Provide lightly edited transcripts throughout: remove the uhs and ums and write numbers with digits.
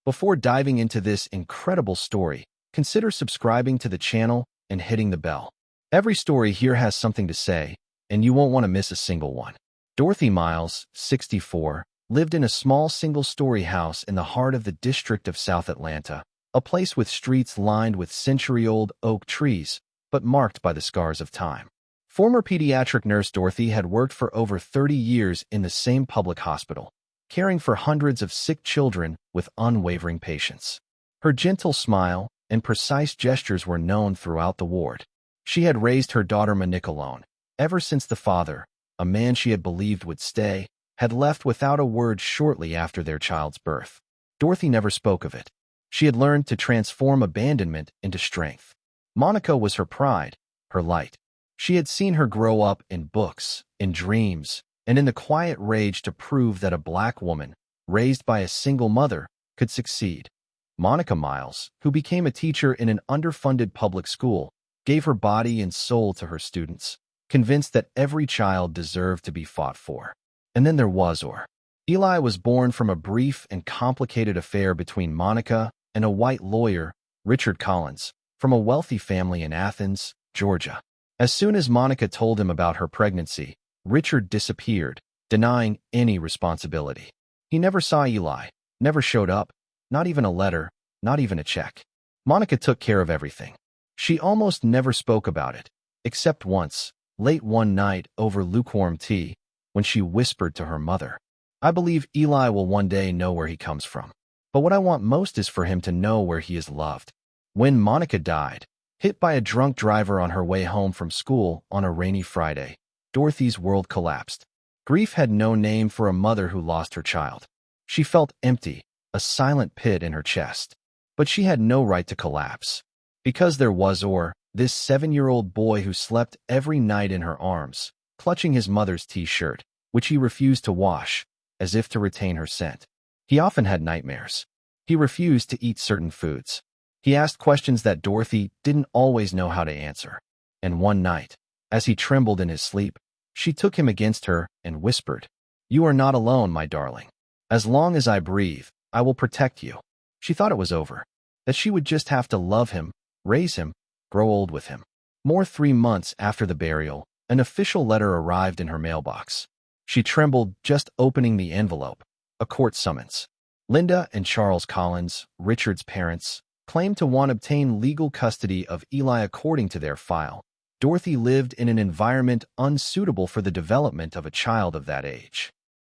Before diving into this incredible story, consider subscribing to the channel and hitting the bell. Every story here has something to say, and you won't want to miss a single one. Dorothy Miles, 64, lived in a small single-story house in the heart of the district of South Atlanta, a place with streets lined with century-old oak trees, but marked by the scars of time. Former pediatric nurse Dorothy had worked for over 30 years in the same public hospital, caring for hundreds of sick children with unwavering patience. Her gentle smile and precise gestures were known throughout the ward. She had raised her daughter Monica alone, ever since the father, a man she had believed would stay, had left without a word shortly after their child's birth. Dorothy never spoke of it. She had learned to transform abandonment into strength. Monica was her pride, her light. She had seen her grow up in books, in dreams, and in the quiet rage to prove that a black woman, raised by a single mother, could succeed. Monica Miles, who became a teacher in an underfunded public school, gave her body and soul to her students, convinced that every child deserved to be fought for. And then there was Or. Eli was born from a brief and complicated affair between Monica and a white lawyer, Richard Collins, from a wealthy family in Athens, Georgia. As soon as Monica told him about her pregnancy, Richard disappeared, denying any responsibility. He never saw Eli, never showed up, not even a letter, not even a check. Monica took care of everything. She almost never spoke about it, except once, late one night over lukewarm tea, when she whispered to her mother, "I believe Eli will one day know where he comes from. But what I want most is for him to know where he is loved." When Monica died, hit by a drunk driver on her way home from school on a rainy Friday, Dorothy's world collapsed. Grief had no name for a mother who lost her child. She felt empty, a silent pit in her chest. But she had no right to collapse. Because there was Or, this 7-year-old boy who slept every night in her arms, clutching his mother's t-shirt, which he refused to wash, as if to retain her scent. He often had nightmares. He refused to eat certain foods. He asked questions that Dorothy didn't always know how to answer. And one night, as he trembled in his sleep, she took him against her and whispered, "You are not alone, my darling. As long as I breathe, I will protect you." She thought it was over, that she would just have to love him, raise him, grow old with him. 3 months after the burial, an official letter arrived in her mailbox. She trembled just opening the envelope. A court summons. Linda and Charles Collins, Richard's parents, claimed to want to obtain legal custody of Eli according to their file. Dorothy lived in an environment unsuitable for the development of a child of that age.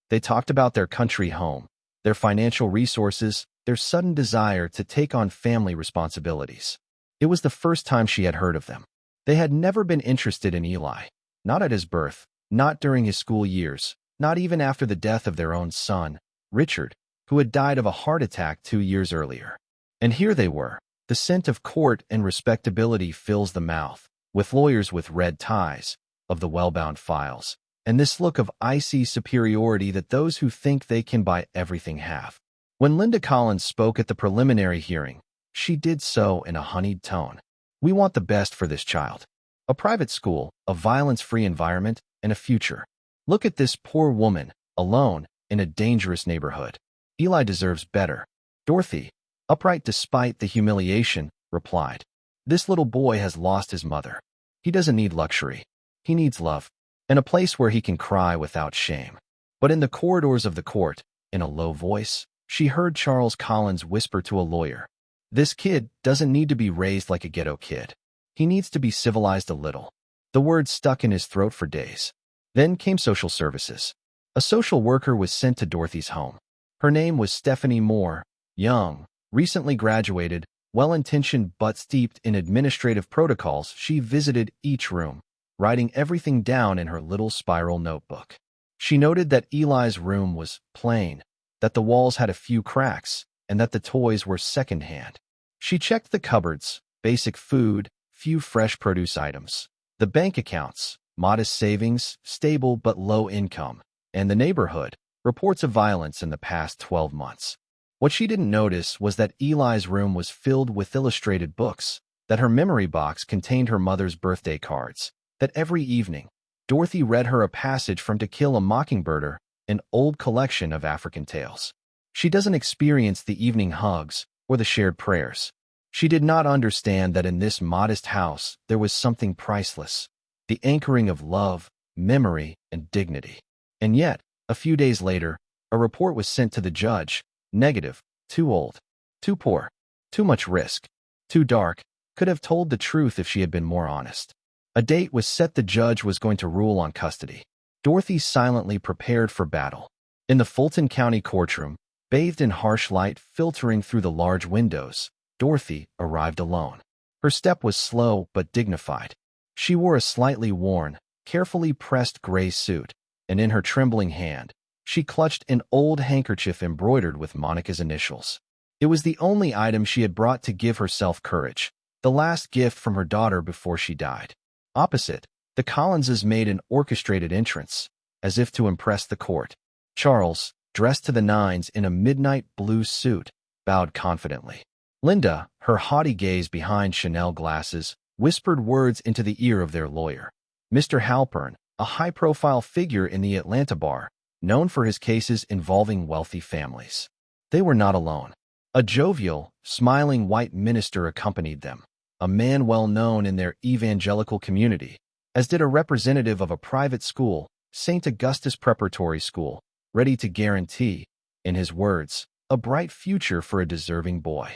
They talked about their country home, their financial resources, their sudden desire to take on family responsibilities. It was the first time she had heard of them. They had never been interested in Eli, not at his birth, not during his school years, not even after the death of their own son, Richard, who had died of a heart attack 2 years earlier. And here they were. The scent of court and respectability fills the mouth, with lawyers with red ties, of the well-bound files, and this look of icy superiority that those who think they can buy everything have. When Linda Collins spoke at the preliminary hearing, she did so in a honeyed tone. "We want the best for this child. A private school, a violence-free environment, and a future. Look at this poor woman, alone, in a dangerous neighborhood. Eli deserves better." Dorothy, upright despite the humiliation, replied, "This little boy has lost his mother. He doesn't need luxury. He needs love, and a place where he can cry without shame." But in the corridors of the court, in a low voice, she heard Charles Collins whisper to a lawyer, "This kid doesn't need to be raised like a ghetto kid. He needs to be civilized a little." The word stuck in his throat for days. Then came social services. A social worker was sent to Dorothy's home. Her name was Stephanie Moore, young, recently graduated, well-intentioned but steeped in administrative protocols. She visited each room, writing everything down in her little spiral notebook. She noted that Eli's room was plain, that the walls had a few cracks, and that the toys were secondhand. She checked the cupboards, basic food, few fresh produce items, the bank accounts, modest savings, stable but low income, and the neighborhood, reports of violence in the past 12 months. What she didn't notice was that Eli's room was filled with illustrated books, that her memory box contained her mother's birthday cards, that every evening, Dorothy read her a passage from To Kill a Mockingbird, an old collection of African tales. She doesn't experience the evening hugs or the shared prayers. She did not understand that in this modest house there was something priceless, the anchoring of love, memory, and dignity. And yet, a few days later, a report was sent to the judge. Negative, too old, too poor, too much risk, too dark, could have told the truth if she had been more honest. A date was set. The judge was going to rule on custody. Dorothy silently prepared for battle. In the Fulton County courtroom, bathed in harsh light filtering through the large windows, Dorothy arrived alone. Her step was slow but dignified. She wore a slightly worn, carefully pressed gray suit, and in her trembling hand, she clutched an old handkerchief embroidered with Monica's initials. It was the only item she had brought to give herself courage, the last gift from her daughter before she died. Opposite, the Collinses made an orchestrated entrance, as if to impress the court. Charles, dressed to the nines in a midnight blue suit, bowed confidently. Linda, her haughty gaze behind Chanel glasses, whispered words into the ear of their lawyer. Mr. Halpern, a high-profile figure in the Atlanta bar, known for his cases involving wealthy families. They were not alone. A jovial, smiling white minister accompanied them, a man well known in their evangelical community, as did a representative of a private school, St. Augustus Preparatory School, ready to guarantee, in his words, a bright future for a deserving boy.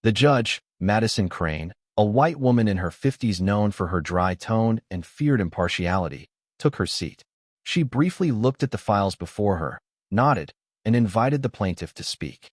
The judge, Madison Crane, a white woman in her 50s known for her dry tone and feared impartiality, took her seat. She briefly looked at the files before her, nodded, and invited the plaintiff to speak.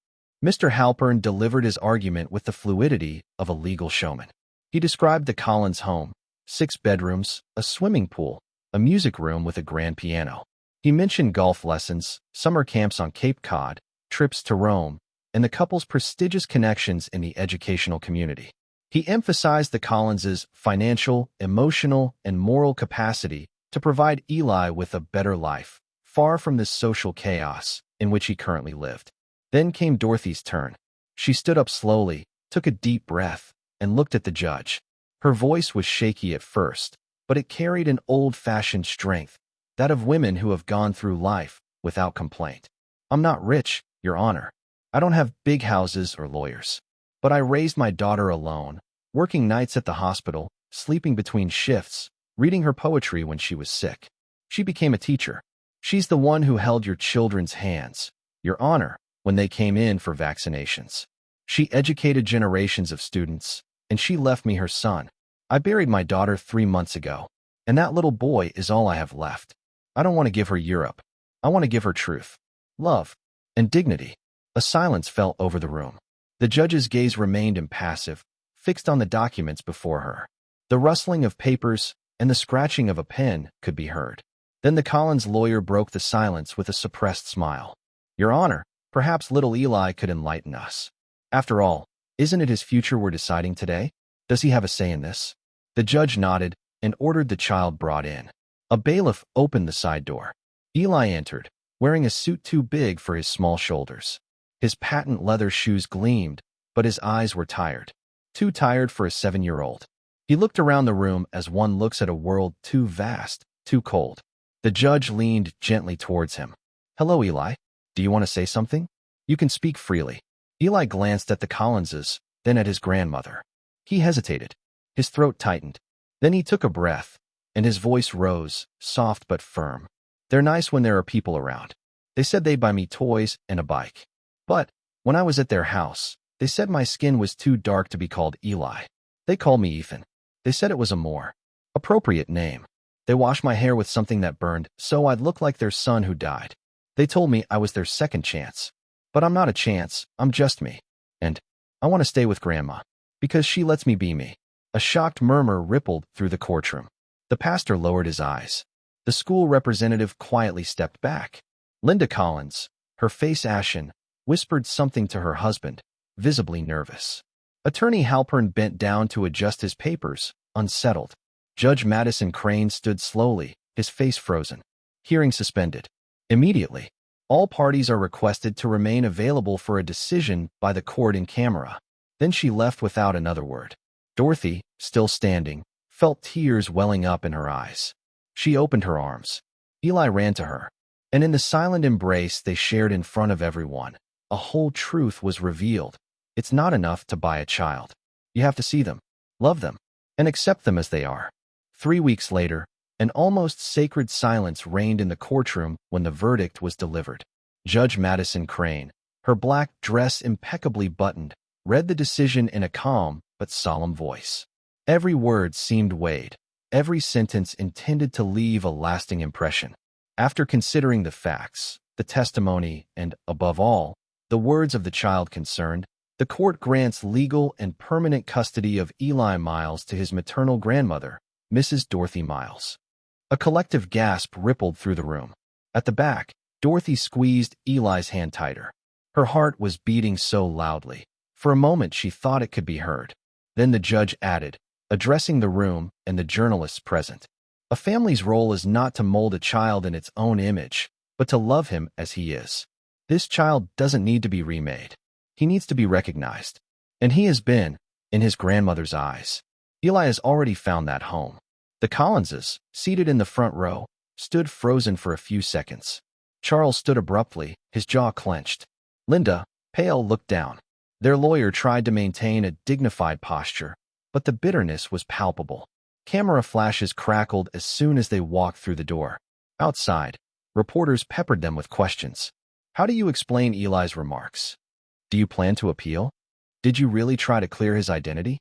Mr. Halpern delivered his argument with the fluidity of a legal showman. He described the Collins home, 6 bedrooms, a swimming pool, a music room with a grand piano. He mentioned golf lessons, summer camps on Cape Cod, trips to Rome, and the couple's prestigious connections in the educational community. He emphasized the Collinses' financial, emotional, and moral capacity to provide Eli with a better life, far from the social chaos in which he currently lived. Then came Dorothy's turn. She stood up slowly, took a deep breath, and looked at the judge. Her voice was shaky at first, but it carried an old-fashioned strength, that of women who have gone through life without complaint. I'm not rich, Your Honor. I don't have big houses or lawyers. But I raised my daughter alone, working nights at the hospital, sleeping between shifts, reading her poetry when she was sick. She became a teacher. She's the one who held your children's hands, Your Honor, when they came in for vaccinations. She educated generations of students, and she left me her son. I buried my daughter 3 months ago, and that little boy is all I have left. I don't want to give her Europe. I want to give her truth, love, and dignity. A silence fell over the room. The judge's gaze remained impassive, fixed on the documents before her. The rustling of papers and the scratching of a pen could be heard. Then the Collins lawyer broke the silence with a suppressed smile. Your Honor, perhaps little Eli could enlighten us. After all, isn't it his future we're deciding today? Does he have a say in this? The judge nodded and ordered the child brought in. A bailiff opened the side door. Eli entered, wearing a suit too big for his small shoulders. His patent leather shoes gleamed, but his eyes were tired. Too tired for a 7-year-old. He looked around the room as one looks at a world too vast, too cold. The judge leaned gently towards him. Hello, Eli. Do you want to say something? You can speak freely. Eli glanced at the Collinses, then at his grandmother. He hesitated. His throat tightened. Then he took a breath, and his voice rose, soft but firm. They're nice when there are people around. They said they'd buy me toys and a bike. But, when I was at their house, they said my skin was too dark to be called Eli. They called me Ethan. They said it was a more appropriate name. They washed my hair with something that burned, so I'd look like their son who died. They told me I was their second chance. But I'm not a chance, I'm just me. And I want to stay with Grandma, because she lets me be me. A shocked murmur rippled through the courtroom. The pastor lowered his eyes. The school representative quietly stepped back. Linda Collins, her face ashen, whispered something to her husband, visibly nervous. Attorney Halpern bent down to adjust his papers, unsettled. Judge Madison Crane stood slowly, his face frozen. Hearing suspended. Immediately, all parties are requested to remain available for a decision by the court in camera. Then she left without another word. Dorothy, still standing, felt tears welling up in her eyes. She opened her arms. Eli ran to her, and in the silent embrace they shared in front of everyone, A whole truth was revealed. It's not enough to buy a child. You have to see them, love them, and accept them as they are. 3 weeks later, an almost sacred silence reigned in the courtroom when the verdict was delivered. Judge Madison Crane, her black dress impeccably buttoned, read the decision in a calm but solemn voice. Every word seemed weighed, every sentence intended to leave a lasting impression. After considering the facts, the testimony, and, above all, the words of the child concerned, the court grants legal and permanent custody of Eli Miles to his maternal grandmother, Mrs. Dorothy Miles. A collective gasp rippled through the room. At the back, Dorothy squeezed Eli's hand tighter. Her heart was beating so loudly. For a moment she thought it could be heard. Then the judge added, addressing the room and the journalists present, "A family's role is not to mold a child in its own image, but to love him as he is. This child doesn't need to be remade. He needs to be recognized. And he has been, in his grandmother's eyes. Eli has already found that home." The Collinses, seated in the front row, stood frozen for a few seconds. Charles stood abruptly, his jaw clenched. Linda, pale, looked down. Their lawyer tried to maintain a dignified posture, but the bitterness was palpable. Camera flashes crackled as soon as they walked through the door. Outside, reporters peppered them with questions. How do you explain Eli's remarks? Do you plan to appeal? Did you really try to clear his identity?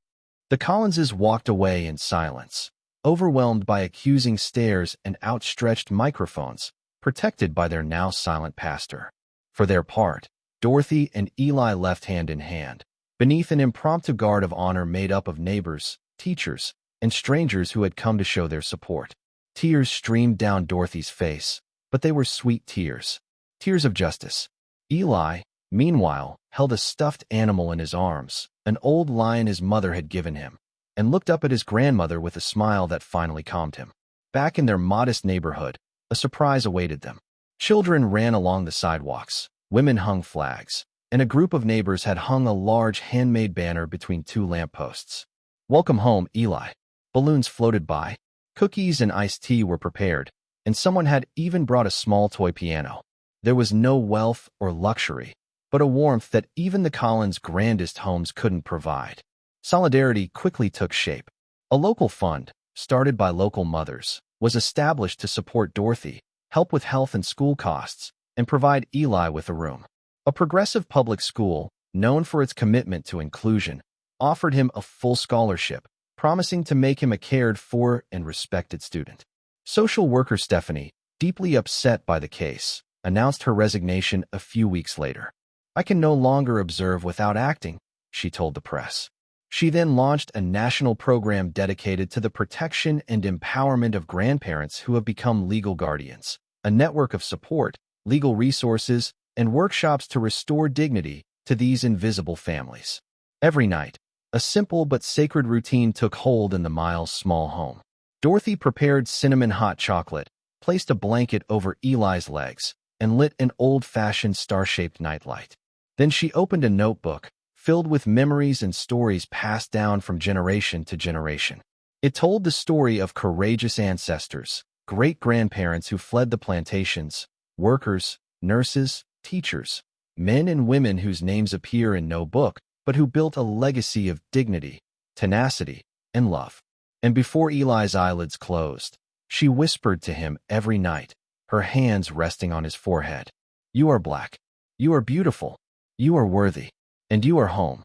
The Collinses walked away in silence, overwhelmed by accusing stares and outstretched microphones, protected by their now silent pastor. For their part, Dorothy and Eli left hand in hand, beneath an impromptu guard of honor made up of neighbors, teachers, and strangers who had come to show their support. Tears streamed down Dorothy's face, but they were sweet tears. Tears of justice. Eli, meanwhile, held a stuffed animal in his arms, an old lion his mother had given him, and looked up at his grandmother with a smile that finally calmed him. Back in their modest neighborhood, a surprise awaited them. Children ran along the sidewalks, women hung flags, and a group of neighbors had hung a large handmade banner between two lampposts. "Welcome home, Eli." Balloons floated by, cookies and iced tea were prepared, and someone had even brought a small toy piano. There was no wealth or luxury, but a warmth that even the Collins' grandest homes couldn't provide. Solidarity quickly took shape. A local fund, started by local mothers, was established to support Dorothy, help with health and school costs, and provide Eli with a room. A progressive public school, known for its commitment to inclusion, offered him a full scholarship, promising to make him a cared-for and respected student. Social worker Stephanie, deeply upset by the case, announced her resignation a few weeks later. "I can no longer observe without acting," she told the press. She then launched a national program dedicated to the protection and empowerment of grandparents who have become legal guardians, a network of support, legal resources, and workshops to restore dignity to these invisible families. Every night, a simple but sacred routine took hold in the Miles' small home. Dorothy prepared cinnamon hot chocolate, placed a blanket over Eli's legs, and lit an old-fashioned star-shaped nightlight. Then she opened a notebook, filled with memories and stories passed down from generation to generation. It told the story of courageous ancestors, great-grandparents who fled the plantations, workers, nurses, teachers, men and women whose names appear in no book, but who built a legacy of dignity, tenacity, and love. And before Eli's eyelids closed, she whispered to him every night, her hands resting on his forehead, "You are black. You are beautiful. You are worthy. And you are home."